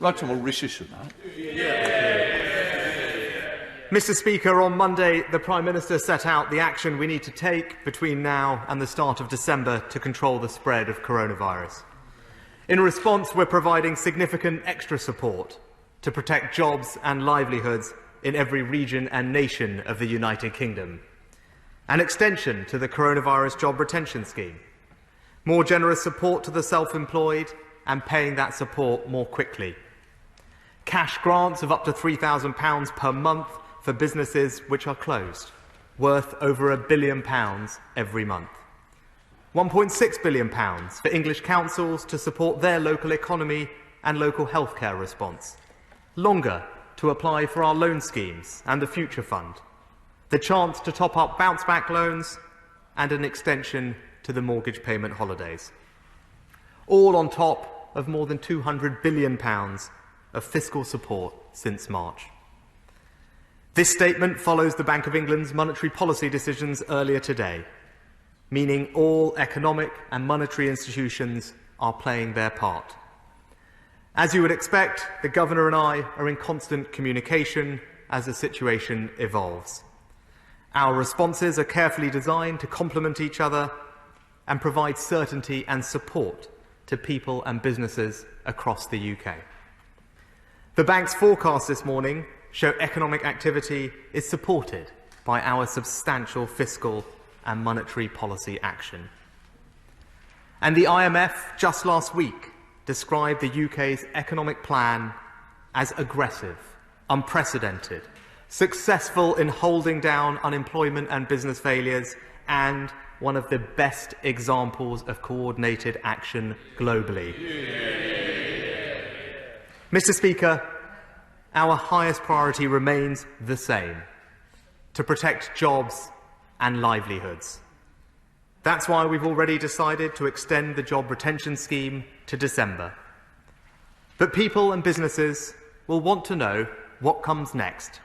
Right Honourable Rishi Sunak. Mr. Speaker, on Monday, the Prime Minister set out the action we need to take between now and the start of December to control the spread of coronavirus. In response, we're providing significant extra support to protect jobs and livelihoods in every region and nation of the United Kingdom. An extension to the coronavirus job retention scheme, more generous support to the self-employed and paying that support more quickly. Cash grants of up to £3,000 per month for businesses which are closed, worth over £1 billion every month. £1.6 billion for English councils to support their local economy and local healthcare response. Longer to apply for our loan schemes and the Future Fund. The chance to top up bounce-back loans and an extension to the mortgage payment holidays. All on top of more than £200 billion of fiscal support since March. This statement follows the Bank of England's monetary policy decisions earlier today, meaning all economic and monetary institutions are playing their part. As you would expect, the Governor and I are in constant communication as the situation evolves. Our responses are carefully designed to complement each other and provide certainty and support to people and businesses across the UK. The bank's forecasts this morning show economic activity is supported by our substantial fiscal and monetary policy action. And the IMF just last week described the UK's economic plan as aggressive, unprecedented, successful in holding down unemployment and business failures, and one of the best examples of coordinated action globally. Mr. Speaker, our highest priority remains the same: to protect jobs and livelihoods. That's why we've already decided to extend the job retention scheme to December. But people and businesses will want to know what comes next,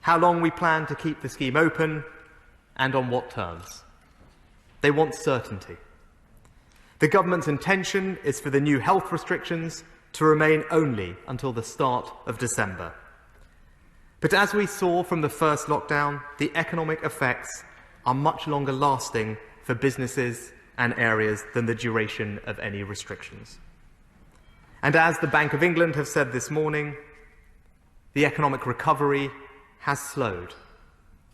how long we plan to keep the scheme open, and on what terms. They want certainty. The government's intention is for the new health restrictions to remain only until the start of December. But as we saw from the first lockdown, the economic effects are much longer lasting for businesses and areas than the duration of any restrictions. And as the Bank of England have said this morning, the economic recovery has slowed,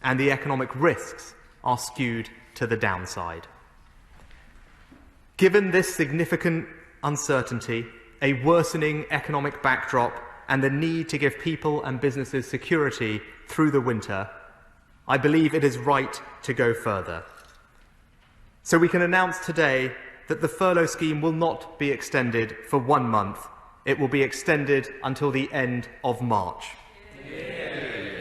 and the economic risks are skewed to the downside. Given this significant uncertainty, a worsening economic backdrop, and the need to give people and businesses security through the winter, I believe it is right to go further. So we can announce today that the furlough scheme will not be extended for 1 month. It will be extended until the end of March.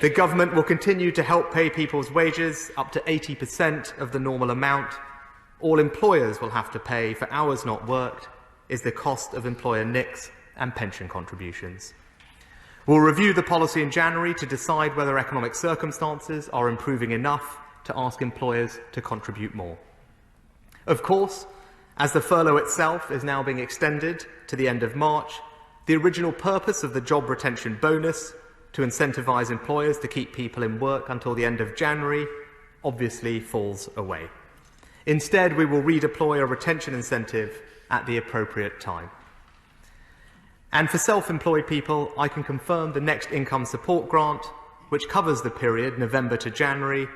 The government will continue to help pay people's wages up to 80% of the normal amount. All employers will have to pay for hours not worked is the cost of employer NICs and pension contributions. We'll review the policy in January to decide whether economic circumstances are improving enough to ask employers to contribute more. Of course, as the furlough itself is now being extended to the end of March, the original purpose of the job retention bonus to incentivise employers to keep people in work until the end of January obviously falls away. Instead, we will redeploy a retention incentive at the appropriate time. And for self-employed people, I can confirm the next income support grant, which covers the period November to January,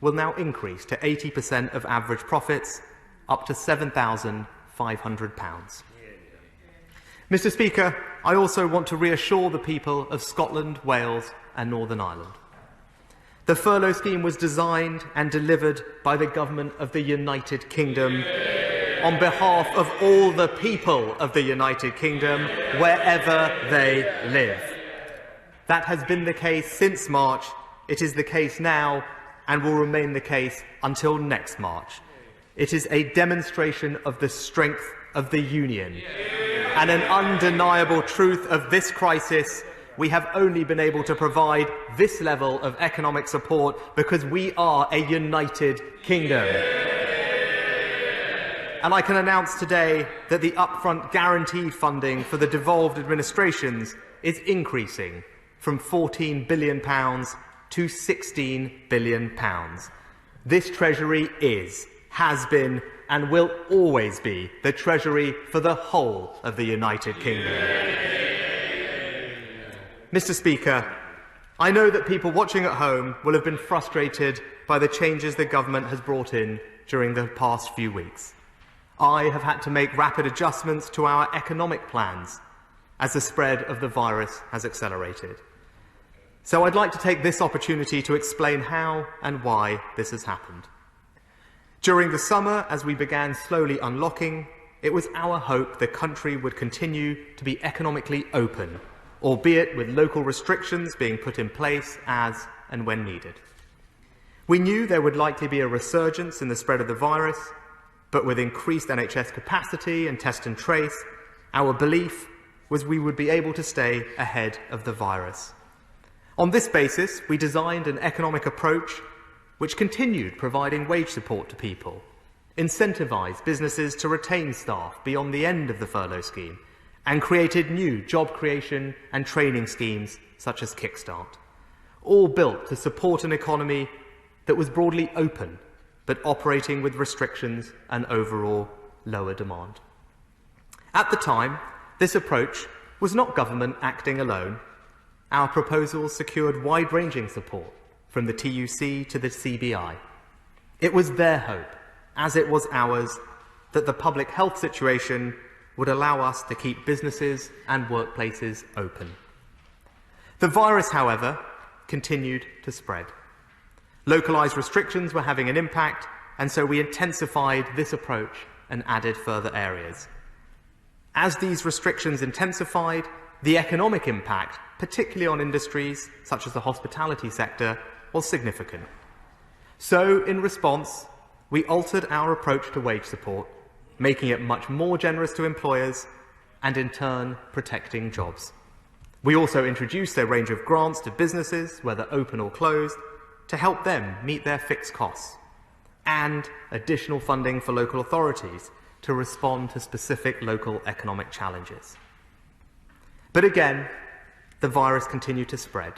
will now increase to 80% of average profits, up to £7,500. Mr. Speaker, I also want to reassure the people of Scotland, Wales and Northern Ireland. The furlough scheme was designed and delivered by the Government of the United Kingdom on behalf of all the people of the United Kingdom, wherever they live. That has been the case since March, it is the case now, and will remain the case until next March. It is a demonstration of the strength of the Union and an undeniable truth of this crisis. We have only been able to provide this level of economic support because we are a united kingdom. And I can announce today that the upfront guaranteed funding for the devolved administrations is increasing from £14 billion to £16 billion. This Treasury is, has been, and will always be the Treasury for the whole of the United Kingdom. Mr. Speaker, I know that people watching at home will have been frustrated by the changes the government has brought in during the past few weeks. I have had to make rapid adjustments to our economic plans as the spread of the virus has accelerated. So I'd like to take this opportunity to explain how and why this has happened. During the summer, as we began slowly unlocking, it was our hope the country would continue to be economically open, albeit with local restrictions being put in place as and when needed. We knew there would likely be a resurgence in the spread of the virus, but with increased NHS capacity and test and trace, our belief was we would be able to stay ahead of the virus. On this basis, we designed an economic approach which continued providing wage support to people, incentivised businesses to retain staff beyond the end of the furlough scheme, and created new job creation and training schemes such as Kickstart, all built to support an economy that was broadly open but operating with restrictions and overall lower demand. At the time, this approach was not government acting alone. Our proposals secured wide-ranging support from the TUC to the CBI. It was their hope, as it was ours, that the public health situation would allow us to keep businesses and workplaces open. The virus, however, continued to spread. Localised restrictions were having an impact, and so we intensified this approach and added further areas. As these restrictions intensified, the economic impact, particularly on industries such as the hospitality sector, was significant. So, in response, we altered our approach to wage support, making it much more generous to employers and, in turn, protecting jobs. We also introduced a range of grants to businesses, whether open or closed, to help them meet their fixed costs, and additional funding for local authorities to respond to specific local economic challenges. But again, the virus continued to spread,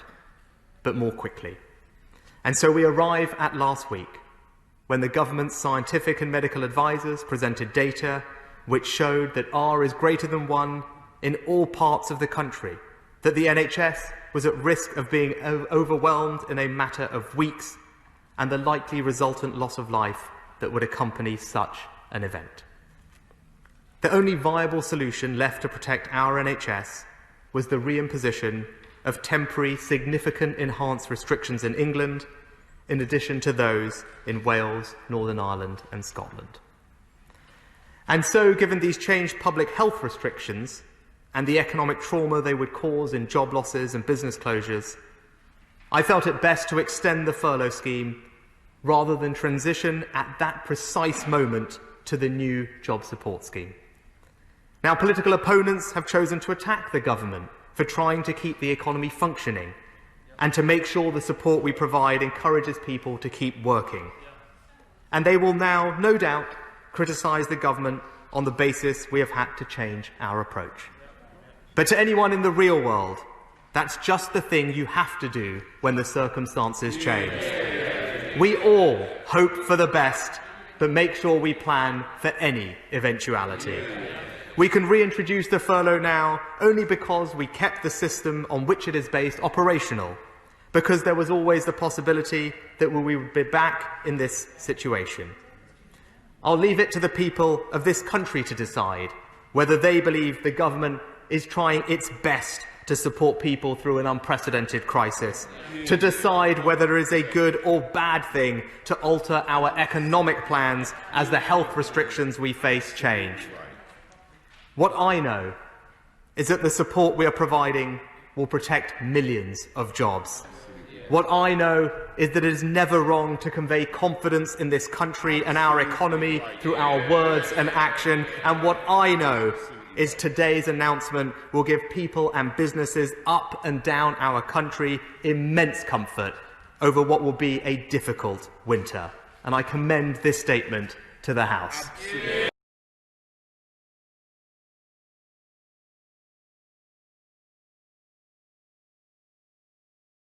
but more quickly. And so we arrive at last week, when the government's scientific and medical advisors presented data which showed that R is greater than 1 in all parts of the country, that the NHS was at risk of being overwhelmed in a matter of weeks, and the likely resultant loss of life that would accompany such an event. The only viable solution left to protect our NHS was the reimposition of temporary, significant enhanced restrictions in England, in addition to those in Wales, Northern Ireland and Scotland. And so, given these changed public health restrictions and the economic trauma they would cause in job losses and business closures, I felt it best to extend the furlough scheme rather than transition at that precise moment to the new job support scheme. Now, political opponents have chosen to attack the government for trying to keep the economy functioning and to make sure the support we provide encourages people to keep working. And they will now, no doubt, criticise the government on the basis we have had to change our approach. But to anyone in the real world, that's just the thing you have to do when the circumstances change. We all hope for the best, but make sure we plan for any eventuality. We can reintroduce the furlough now only because we kept the system on which it is based operational, because there was always the possibility that we would be back in this situation. I'll leave it to the people of this country to decide whether they believe the government is trying its best to support people through an unprecedented crisis, to decide whether it is a good or bad thing to alter our economic plans as the health restrictions we face change. What I know is that the support we are providing will protect millions of jobs. What I know is that it is never wrong to convey confidence in this country and our economy through our words and action. And what I know is today's announcement will give people and businesses up and down our country immense comfort over what will be a difficult winter. And I commend this statement to the House.